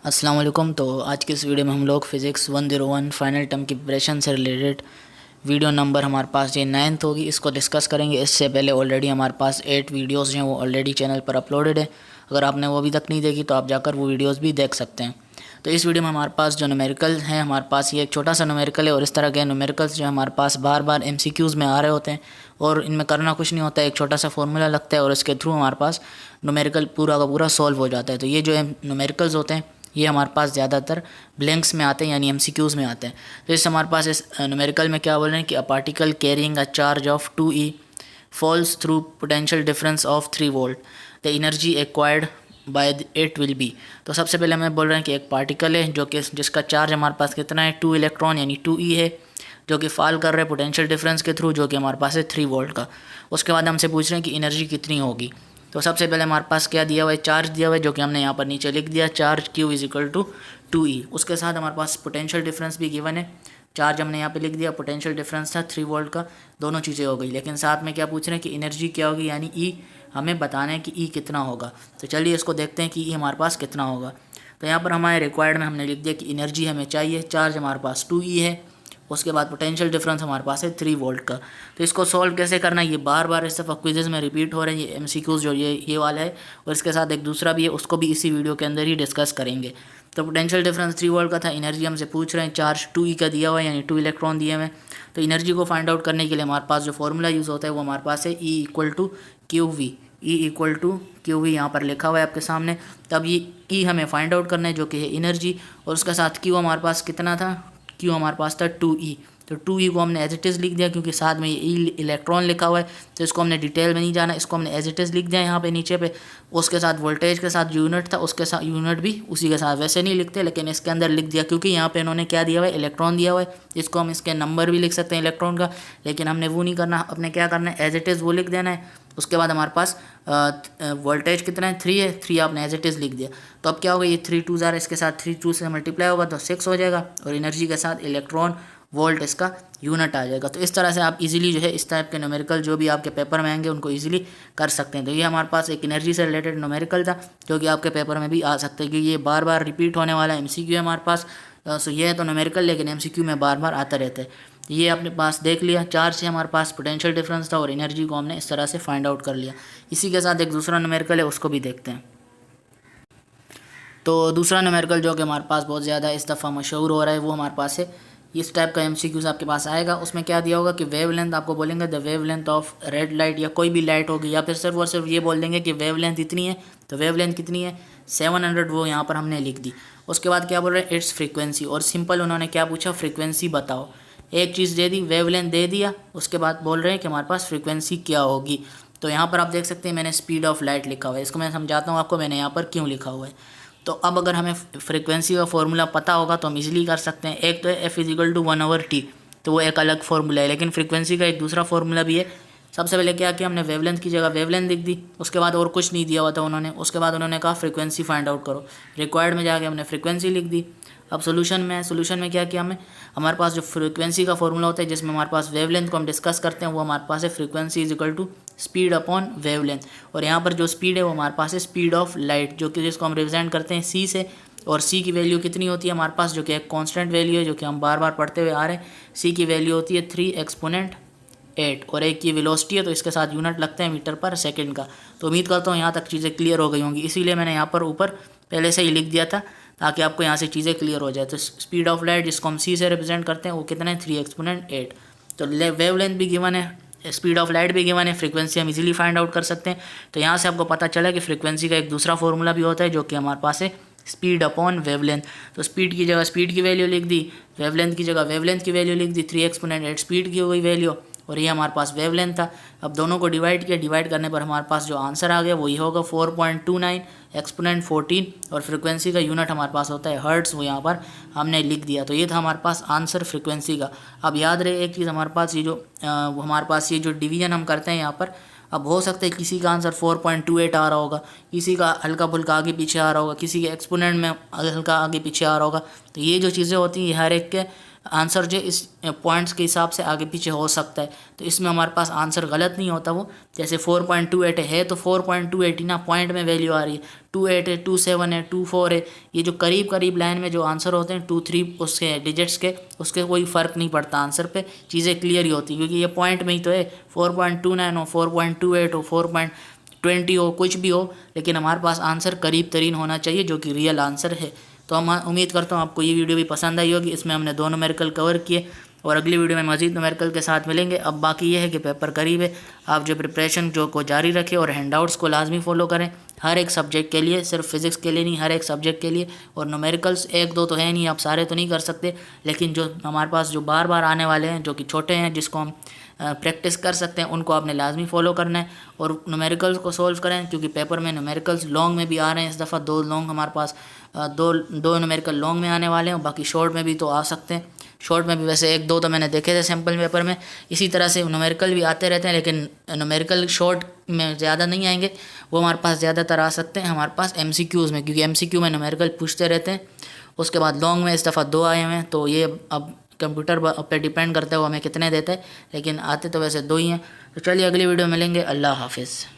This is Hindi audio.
अस्सलाम वालेकुम। तो आज की इस वीडियो में हम लोग फिज़िक्स 101 फाइनल टर्म की प्रिपरेशन से रिलेटेड वीडियो नंबर हमारे पास ये 9th होगी, इसको डिस्कस करेंगे। इससे पहले ऑलरेडी हमारे पास 8 वीडियोस जो हैं वो ऑलरेडी चैनल पर अपलोडेड है। अगर आपने वो अभी तक नहीं देखी तो आप जाकर वो वीडियोस भी देख सकते हैं। तो इस वीडियो में हमारे पास जो न्यूमेरिकल हैं, हमारे पास ये एक छोटा सा न्यूमेरिकल है और इस तरह के न्यूमेरिकल्स जो हमारे पास बार बार MCQs में आ रहे होते हैं और इनमें करना कुछ नहीं होता है, एक छोटा सा फॉर्मूला लगता है और इसके थ्रू हमारे पास न्यूमेरिकल पूरा का पूरा सॉल्व हो जाता है। तो ये जो है न्यूमेरिकल्स होते हैं ये हमारे पास ज़्यादातर ब्लैंक्स में आते हैं, यानी MCQs में आते हैं। तो इस हमारे पास इस न्यूमेरिकल में क्या बोल रहे हैं कि a particle carrying a charge of 2e falls through potential difference of 3 volt, the energy acquired by it will be. तो सबसे पहले हमें बोल रहे हैं कि एक पार्टिकल है जो कि जिसका चार्ज हमारे पास कितना है, 2 इलेक्ट्रॉन यानी 2e है, जो कि फॉल कर रहे हैं पोटेंशियल डिफरेंस के थ्रू, जो कि हमारे पास है 3 वोल्ट का। उसके बाद हमसे पूछ रहे हैं कि एनर्जी कितनी होगी। तो सबसे पहले हमारे पास क्या दिया हुआ है, चार्ज दिया हुआ है, जो कि हमने यहाँ पर नीचे लिख दिया, charge Q is equal to 2e। उसके साथ हमारे पास पोटेंशियल डिफरेंस भी गिवन है, चार्ज हमने यहाँ पे लिख दिया, पोटेंशियल डिफरेंस था 3 वोल्ट का, दोनों चीज़ें हो गई। लेकिन साथ में क्या पूछ रहे हैं कि एनर्जी क्या होगी, यानी E हमें बताना है कि E कितना होगा। तो चलिए इसको देखते हैं कि E हमारे पास कितना होगा। तो यहाँ पर हमारे रिक्वायर्ड में हमने लिख दिया कि एनर्जी हमें चाहिए, चार्ज हमारे पास 2e है, उसके बाद पोटेंशियल डिफरेंस हमारे पास है 3 वोल्ट का। तो इसको सॉल्व कैसे करना है, ये बार बार इस दफ़ा क्विज़ में रिपीट हो रहे हैं, ये MCQs जो ये वाला है, और इसके साथ एक दूसरा भी है, उसको भी इसी वीडियो के अंदर ही डिस्कस करेंगे। तो पोटेंशियल डिफरेंस 3 वोल्ट का था, एनर्जी हमसे पूछ रहे हैं, चार्ज 2e का दिया हुआ है, यानी 2 इलेक्ट्रॉन दिए हुए हैं। तो एनर्जी को फाइंड आउट करने के लिए हमारे पास जो फॉर्मूला यूज़ होता है वो हमारे पास है E equal to QV। E equal to QV यहाँ पर लिखा हुआ है आपके सामने। तब ये E हमें फाइंड आउट करना है, जो कि है एनर्जी, और उसके साथ Q हमारे पास कितना था, Q हमारे पास था 2e। तो 2e को हमने एज इट इज़ लिख दिया, क्योंकि साथ में ये इलेक्ट्रॉन लिखा हुआ है, तो इसको हमने डिटेल में नहीं जाना, इसको हमने एज इट इज़ लिख दिया यहाँ पे नीचे पे। उसके साथ वोल्टेज के साथ जो यूनिट था उसके साथ यूनिट भी उसी के साथ, वैसे नहीं लिखते लेकिन इसके अंदर लिख दिया, क्योंकि यहाँ पे इन्होंने क्या दिया हुआ है, इलेक्ट्रॉन दिया हुआ है। इसको हम इसके नंबर भी लिख सकते हैं इलेक्ट्रॉन का, लेकिन हमने वो नहीं करना, अपने क्या करना है, एज इट इज़ वो लिख देना है। उसके बाद हमारे पास वोल्टेज कितना है, 3 है, 3 आपने एज इट इज़ लिख दिया। तो अब क्या होगा, ये 3 2 इसके साथ 3 2 से मल्टीप्लाई होगा तो 6 हो जाएगा, और एनर्जी के साथ इलेक्ट्रॉन वोल्ट इसका यूनिट आ जाएगा। तो इस तरह से आप इजीली जो है इस टाइप के न्यूमेरिकल जो भी आपके पेपर में आएंगे उनको इजीली कर सकते हैं। तो ये हमारे पास एक एनर्जी से रिलेटेड न्यूमेरिकल था, जो कि आपके पेपर में भी आ सकते हैं, क्योंकि ये बार बार रिपीट होने वाला MCQ है हमारे पास। सो ये है तो न्यूमेरिकल, लेकिन MCQ में बार बार आता रहता है। ये अपने पास देख लिया, चार्ज से हमारे पास पोटेंशियल डिफरेंस था और एनर्जी को हमने इस तरह से फाइंड आउट कर लिया। इसी के साथ एक दूसरा न्यूमेरिकल है, उसको भी देखते हैं। तो दूसरा न्यूमेरिकल जो कि हमारे पास बहुत ज़्यादा इस दफ़ा मशहूर हो रहा है, वो हमारे पास है, इस टाइप का MCQs आपके पास आएगा। उसमें क्या दिया होगा कि वेवलेंथ आपको बोलेंगे the wavelength of red light, या कोई भी लाइट होगी, या फिर सिर्फ और सिर्फ ये बोल देंगे कि वेवलेंथ इतनी है। तो वेवलेंथ कितनी है, 700, वो यहाँ पर हमने लिख दी। उसके बाद क्या बोल रहे हैं, इट्स फ्रीक्वेंसी, और सिंपल उन्होंने क्या पूछा, फ्रीक्वेंसी बताओ। एक चीज़ दे दी, वेवलेंथ दे दिया, उसके बाद बोल रहे हैं कि हमारे पास फ्रीक्वेंसी क्या होगी। तो यहाँ पर आप देख सकते हैं मैंने स्पीड ऑफ लाइट लिखा हुआ है, इसको मैं समझाता हूँ आपको मैंने यहाँ पर क्यों लिखा हुआ है। तो अब अगर हमें फ्रीक्वेंसी का फॉर्मूला पता होगा तो हम इजीली कर सकते हैं। एक तो है F is equal to 1/t, तो वो एक अलग फार्मूला है, लेकिन फ्रीक्वेंसी का एक दूसरा फार्मूला भी है। सबसे पहले क्या किया हमने, वेवलेंथ की जगह वेवलेंथ लिख दी, उसके बाद और कुछ नहीं दिया हुआ था उन्होंने। उसके बाद उन्होंने कहा फ्रीक्वेंसी फाइंड आउट करो, रिक्वायर्ड में जाके हमने फ्रीक्वेंसी लिख दी। अब सोल्यूशन में क्या किया हमें, हमारे पास जो फ्रीक्वेंसी का फॉर्मूला होता है जिसमें हमारे पास वेवलेंथ को हम डिस्कस करते हैं, वो हमारे पास है frequency is equal to speed upon wavelength. और यहाँ पर जो स्पीड है वो हमारे पास है स्पीड ऑफ लाइट, जो कि जिसको हम रिप्रेजेंट करते हैं C से। और C की वैल्यू कितनी होती है हमारे पास, जो कि एक कांस्टेंट वैल्यू है, जो कि हम बार बार पढ़ते हुए आ रहे हैं। C की वैल्यू होती है 3 एक्सपोनेंट 8, और एक की वेलोसिटी है, तो इसके साथ यूनिट लगते हैं मीटर पर सेकंड का। तो उम्मीद करता हूँ यहाँ तक चीज़ें क्लियर हो गई होंगी, इसीलिए मैंने यहाँ पर ऊपर पहले से ही लिख दिया था, ताकि आपको यहाँ से चीज़ें क्लियर हो जाए। तो स्पीड ऑफ लाइट जिसको हम C से रिप्रेजेंट करते हैं वो कितना है, 3 एक्सपोनेंट 8। तो वेवलेंथ भी गिवन है, स्पीड ऑफ लाइट भी गिवन है, फ्रीक्वेंसी हम इजीली फाइंड आउट कर सकते हैं। तो यहाँ से आपको पता चला कि फ्रीक्वेंसी का एक दूसरा फॉर्मूला भी होता है, जो कि हमारे पास है स्पीड अपॉन वेवलेंथ। तो स्पीड की जगह स्पीड की वैल्यू लिख दी, वेवलेंथ की जगह वेवलेंथ की वैल्यू लिख दी, 3 एक्सपोनेंट 8 स्पीड की हो गई वैल्यू, और ये हमारे पास वेवलेंथ था। अब दोनों को डिवाइड किया, डिवाइड करने पर हमारे पास जो आंसर आ गया वो ये होगा 4.29 एक्सपोनेंट 14, और फ्रीक्वेंसी का यूनिट हमारे पास होता है हर्ट्स, वो यहाँ पर हमने लिख दिया। तो ये था हमारे पास आंसर फ्रीक्वेंसी का। अब याद रहे एक चीज़, हमारे पास ये जो हमारे पास ये जो डिवीजन हम करते हैं यहाँ पर, अब हो सकता है किसी का आंसर 4.28 आ रहा होगा, किसी का हल्का फुल्का आगे पीछे आ रहा होगा, किसी के एक्सपोनेंट में हल्का आगे पीछे आ रहा होगा। तो ये जो चीज़ें होती हैं हर एक के आंसर जो इस पॉइंट्स के हिसाब से आगे पीछे हो सकता है, तो इसमें हमारे पास आंसर गलत नहीं होता। वो जैसे 4.28 है तो 4.28 ना पॉइंट में वैल्यू आ रही है, 28 है, 27 है, 24 है, ये जो करीब करीब लाइन में जो आंसर होते हैं 2-3 उसके डिजिट्स के, उसके कोई फ़र्क नहीं पड़ता आंसर पे, चीज़ें क्लियर ही होती क्योंकि ये पॉइंट में ही तो है। 4.29 हो, 4.28 हो, 4.20 हो, कुछ भी हो, लेकिन हमारे पास आंसर करीब तरीन होना चाहिए जो कि रियल आंसर है। तो हम उम्मीद करता हूँ आपको ये वीडियो भी पसंद आई होगी। इसमें हमने 2 न्यूमेरिकल कवर किए और अगली वीडियो में मज़ीद न्यूमेरिकल के साथ मिलेंगे। अब बाकी ये है कि पेपर करीब है, आप जो प्रिपरेशन जो को जारी रखें और हैंडआउट्स को लाजमी फॉलो करें हर एक सब्जेक्ट के लिए, सिर्फ फिज़िक्स के लिए नहीं, हर एक सब्जेक्ट के लिए। और न्यूमेरिकल्स 1-2 तो है नहीं, आप सारे तो नहीं कर सकते, लेकिन जो हमारे पास जो बार बार आने वाले हैं जो कि छोटे हैं जिसको हम प्रैक्टिस कर सकते हैं उनको आपने लाजमी फॉलो करना है और न्यूमेरिकल्स को सोल्व करें क्योंकि पेपर में न्यूमेरिकल्स लॉन्ग में भी आ रहे हैं। इस दफ़ा 2 लॉन्ग हमारे पास दो न्यूमेरिकल लॉन्ग में आने वाले हैं, बाकी शॉर्ट में भी तो आ सकते हैं। शॉर्ट में भी वैसे 1-2 तो मैंने देखे थे सैम्पल पेपर में। इसी तरह से न्यूमेरिकल भी आते रहते हैं, लेकिन न्यूमेरिकल शॉर्ट में ज़्यादा नहीं आएंगे, वो हमारे पास ज़्यादातर आ सकते हैं हमारे पास MCQs में, क्योंकि MCQ में न्यूमेरिकल पूछते रहते हैं। उसके बाद लॉन्ग में इस दफ़ा 2 आए हुए हैं, तो ये अब कंप्यूटर पे डिपेंड करता है वो हमें कितने देता है, लेकिन आते तो वैसे 2 ही हैं। तो चलिए अगली वीडियो मिलेंगे। अल्लाह हाफिज़।